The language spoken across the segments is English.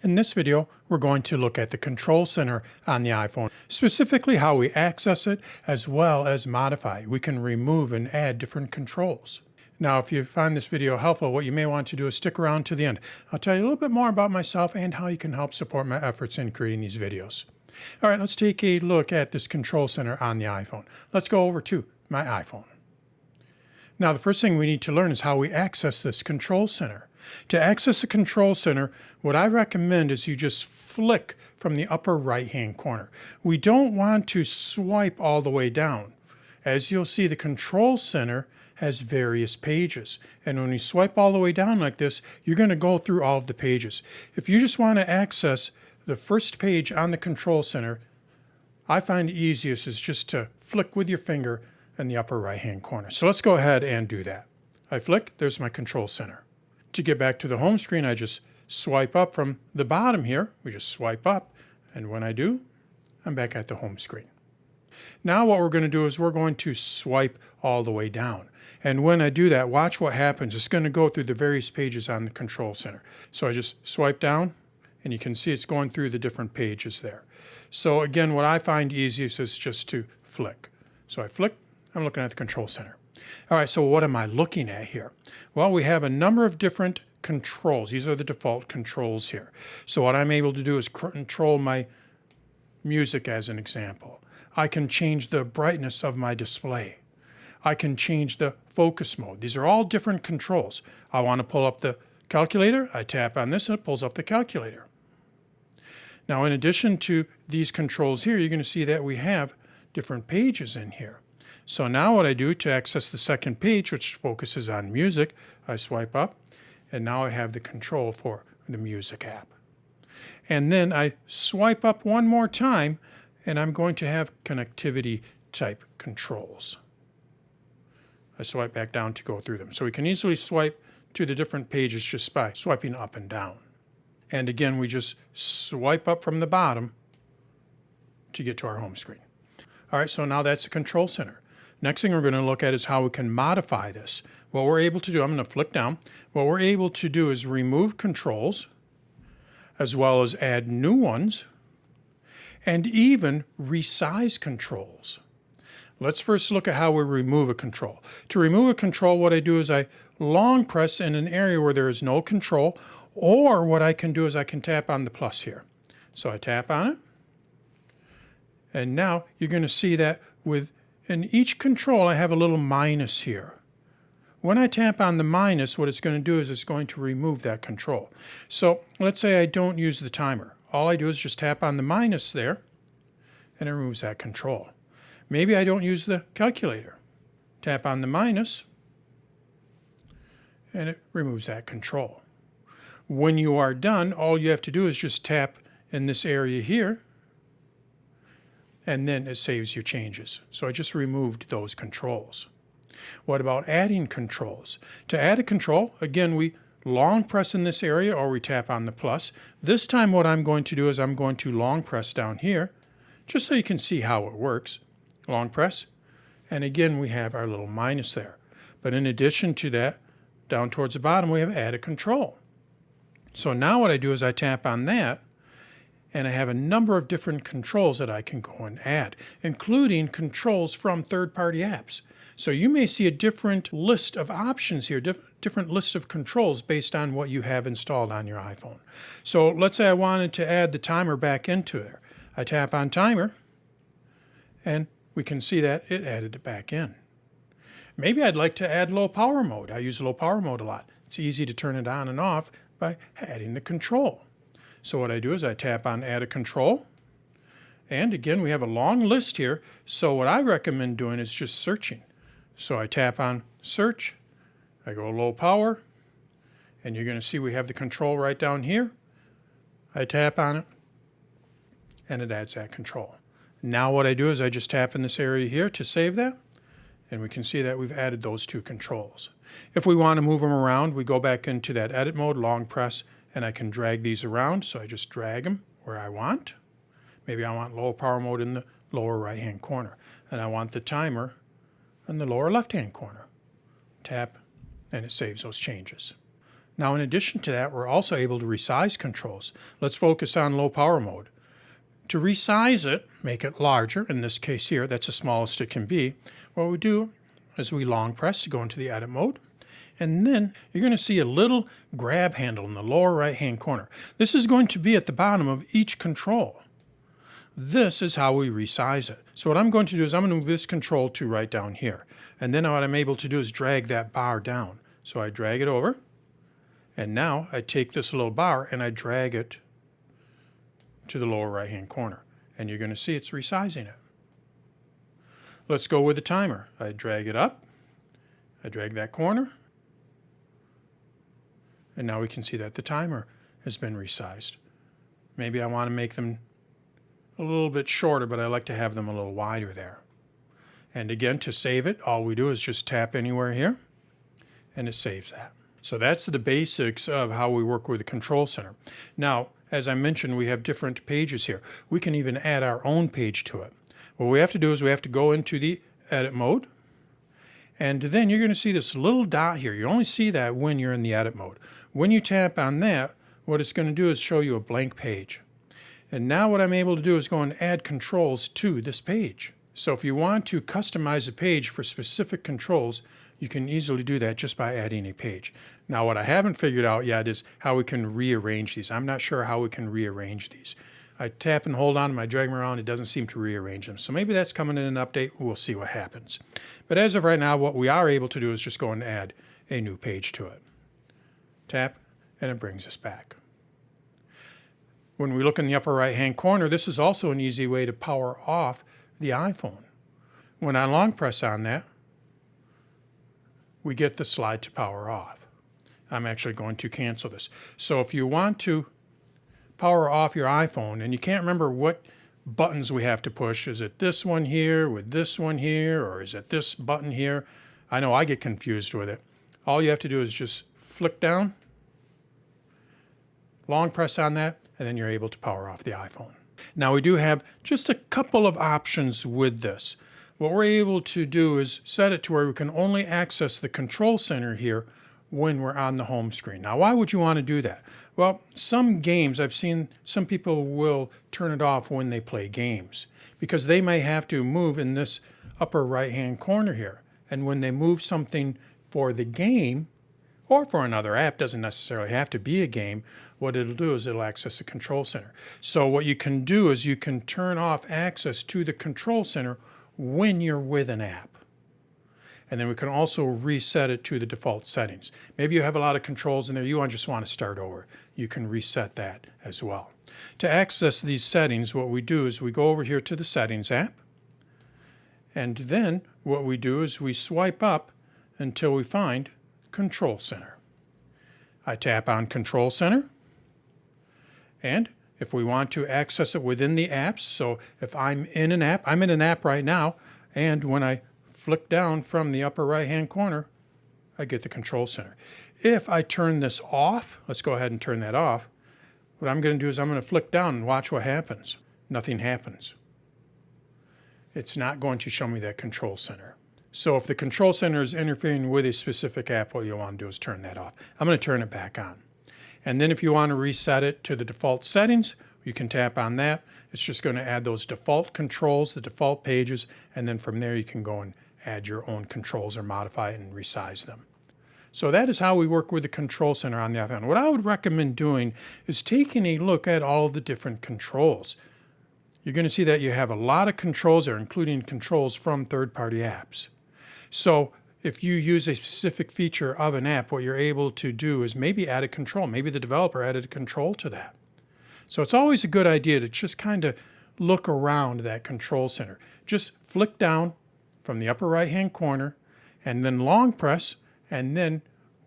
In this video, we're going to look at the control center on the iPhone, specifically how we access it as well as modify. We can remove and add different controls. Now, if you find this video helpful, what you may want to do is stick around to the end. I'll tell you a little bit more about myself and how you can help support my efforts in creating these videos. All right, let's take a look at this control center on the iPhone. Let's go over to my iPhone. Now, the first thing we need to learn is how we access this control center. To access the control center, what I recommend is you just flick from the upper right-hand corner. We don't want to swipe all the way down. As you'll see, the control center has various pages. And when you swipe all the way down like this, you're going to go through all of the pages. If you just want to access the first page on the control center, I find the easiest is just to flick with your finger in the upper right-hand corner. So let's go ahead and do that. I flick, there's my control center. To get back to the home screen, I just swipe up from the bottom here. We just swipe up, and when I do, I'm back at the home screen. Now what we're going to do is we're going to swipe all the way down. And when I do that, watch what happens. It's going to go through the various pages on the control center. So I just swipe down, and you can see it's going through the different pages there. So again, what I find easiest is just to flick. So I flick, I'm looking at the control center. All right, so what am I looking at here? Well, we have a number of different controls. These are the default controls here. So what I'm able to do is control my music as an example. I can change the brightness of my display. I can change the focus mode. These are all different controls. I want to pull up the calculator. I tap on this and it pulls up the calculator. Now, in addition to these controls here, you're going to see that we have different pages in here. So now what I do to access the second page, which focuses on music, I swipe up, and now I have the control for the music app. And then I swipe up one more time, and I'm going to have connectivity type controls. I swipe back down to go through them. So we can easily swipe to the different pages just by swiping up and down. And again, we just swipe up from the bottom to get to our home screen. All right, so now that's the control center. Next thing we're going to look at is how we can modify this. What we're able to do, I'm going to flick down. What we're able to do is remove controls, as well as add new ones, and even resize controls. Let's first look at how we remove a control. To remove a control, what I do is I long press in an area where there is no control, or what I can do is I can tap on the plus here. So I tap on it, and now you're going to see that in each control, I have a little minus here. When I tap on the minus, what it's going to do is it's going to remove that control. So let's say I don't use the timer. All I do is just tap on the minus there, and it removes that control. Maybe I don't use the calculator. Tap on the minus, and it removes that control. When you are done, all you have to do is just tap in this area here, and then it saves your changes. So I just removed those controls. What about adding controls? To add a control, again, we long press in this area or we tap on the plus. This time what I'm going to do is I'm going to long press down here, just so you can see how it works. Long press, and again we have our little minus there. But in addition to that, down towards the bottom we have add a control. So now what I do is I tap on that, and I have a number of different controls that I can go and add, including controls from third-party apps. So you may see a different list of options here, different list of controls based on what you have installed on your iPhone. So let's say I wanted to add the timer back into there. I tap on timer, and we can see that it added it back in. Maybe I'd like to add low power mode. I use low power mode a lot. It's easy to turn it on and off by adding the control. So what I do is I tap on add a control, and again we have a long list here, so what I recommend doing is just searching. So I tap on search, I go low power, and you're going to see we have the control right down here. I tap on it, and it adds that control. Now what I do is I just tap in this area here to save that, and we can see that we've added those two controls. If we want to move them around, we go back into that edit mode, long press, and I can drag these around, so I just drag them where I want. Maybe I want low power mode in the lower right-hand corner, and I want the timer in the lower left-hand corner. Tap, and it saves those changes. Now, in addition to that, we're also able to resize controls. Let's focus on low power mode. To resize it, make it larger, in this case here, that's the smallest it can be, what we do is we long press to go into the edit mode, and then you're going to see a little grab handle in the lower right hand corner. This is going to be at the bottom of each control. This is how we resize it. So what I'm going to do is I'm going to move this control to right down here. And then what I'm able to do is drag that bar down. So I drag it over, and now I take this little bar and I drag it to the lower right hand corner, and you're going to see it's resizing it. Let's go with the timer. I drag it up, I drag that corner, and now we can see that the timer has been resized. Maybe I want to make them a little bit shorter, but I like to have them a little wider there. And again, to save it, all we do is just tap anywhere here, and it saves that. So that's the basics of how we work with the control center. Now, as I mentioned, we have different pages here. We can even add our own page to it. What we have to do is we have to go into the edit mode, and then you're going to see this little dot here. You only see that when you're in the edit mode. When you tap on that, what it's going to do is show you a blank page. And now what I'm able to do is go and add controls to this page. So if you want to customize a page for specific controls, you can easily do that just by adding a page. Now what I haven't figured out yet is how we can rearrange these. I'm not sure how we can rearrange these. I tap and hold on them, I drag them around, it doesn't seem to rearrange them. So maybe that's coming in an update, we'll see what happens. But as of right now, what we are able to do is just go and add a new page to it. Tap, and it brings us back. When we look in the upper right hand corner, this is also an easy way to power off the iPhone. When I long press on that, we get the slide to power off. I'm actually going to cancel this. So if you want to power off your iPhone and you can't remember what buttons we have to push, is it this one here with this one here, or is it this button here? I know I get confused with it. All you have to do is just flick down, long press on that, and then you're able to power off the iPhone. Now we do have just a couple of options with this. What we're able to do is set it to where we can only access the control center here when we're on the home screen. Now, why would you want to do that? Well, some games, I've seen some people will turn it off when they play games because they may have to move in this upper right-hand corner here. And when they move something for the game or for another app, doesn't necessarily have to be a game, what it'll do is it'll access the control center. So what you can do is you can turn off access to the control center when you're with an app. And then we can also reset it to the default settings. Maybe you have a lot of controls in there, you just want to start over. You can reset that as well. To access these settings, what we do is we go over here to the Settings app, and then what we do is we swipe up until we find Control Center. I tap on Control Center, and if we want to access it within the apps, so if I'm in an app right now, and when I flick down from the upper right-hand corner, I get the control center. If I turn this off, let's go ahead and turn that off, what I'm going to do is I'm going to flick down and watch what happens. Nothing happens. It's not going to show me that control center. So if the control center is interfering with a specific app, what you'll want to do is turn that off. I'm going to turn it back on. And then if you want to reset it to the default settings, you can tap on that. It's just going to add those default controls, the default pages, and then from there you can go and add your own controls or modify it and resize them. So that is how we work with the control center on the iPhone. What I would recommend doing is taking a look at all of the different controls. You're going to see that you have a lot of controls there, including controls from third-party apps. So if you use a specific feature of an app, what you're able to do is maybe add a control. Maybe the developer added a control to that. So it's always a good idea to just kind of look around that control center. Just flick down from the upper right-hand corner and then long press, and then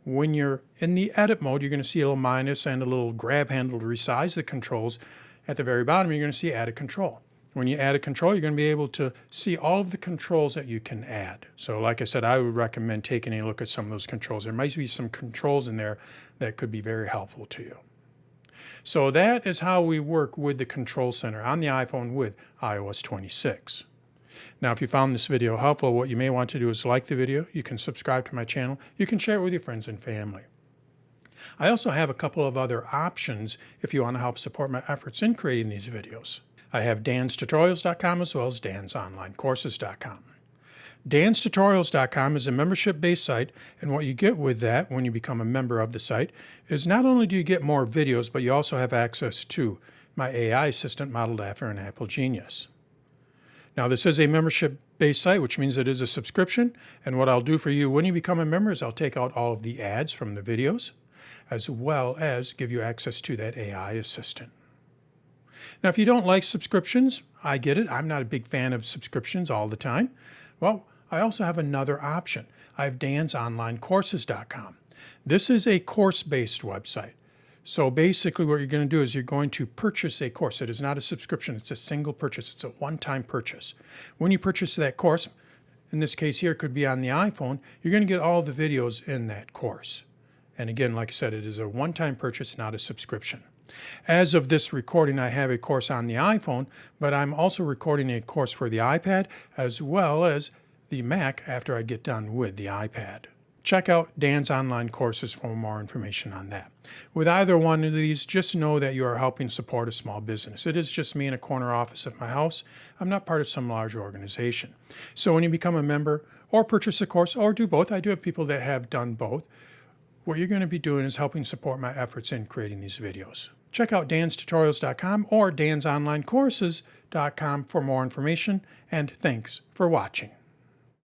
when you're in the edit mode, you're going to see a little minus and a little grab handle to resize the controls. At the very bottom, you're going to see add a control. When you add a control, you're going to be able to see all of the controls that you can add. So like I said, I would recommend taking a look at some of those controls. There might be some controls in there that could be very helpful to you. So that is how we work with the control center on the iPhone with iOS 26. Now, if you found this video helpful, what you may want to do is like the video. You can subscribe to my channel. You can share it with your friends and family. I also have a couple of other options if you want to help support my efforts in creating these videos. I have danstutorials.com as well as dansonlinecourses.com. danstutorials.com is a membership-based site, and what you get with that when you become a member of the site is not only do you get more videos, but you also have access to my AI assistant modeled after an Apple Genius. Now, this is a membership-based site, which means it is a subscription, and what I'll do for you when you become a member is I'll take out all of the ads from the videos, as well as give you access to that AI assistant. Now, if you don't like subscriptions, I get it. I'm not a big fan of subscriptions all the time. Well, I also have another option. I have dansonlinecourses.com. This is a course-based website. So basically what you're going to do is you're going to purchase a course. It is not a subscription. It's a single purchase. It's a one-time purchase. When you purchase that course, in this case here, it could be on the iPhone, you're going to get all the videos in that course. And again, like I said, it is a one-time purchase, not a subscription. As of this recording, I have a course on the iPhone, but I'm also recording a course for the iPad as well as the Mac after I get done with the iPad. Check out Dan's online courses for more information on that. With either one of these, just know that you are helping support a small business. It is just me in a corner office of my house. I'm not part of some large organization. So when you become a member or purchase a course or do both, I do have people that have done both, what you're going to be doing is helping support my efforts in creating these videos. Check out danstutorials.com or dansonlinecourses.com for more information, and thanks for watching.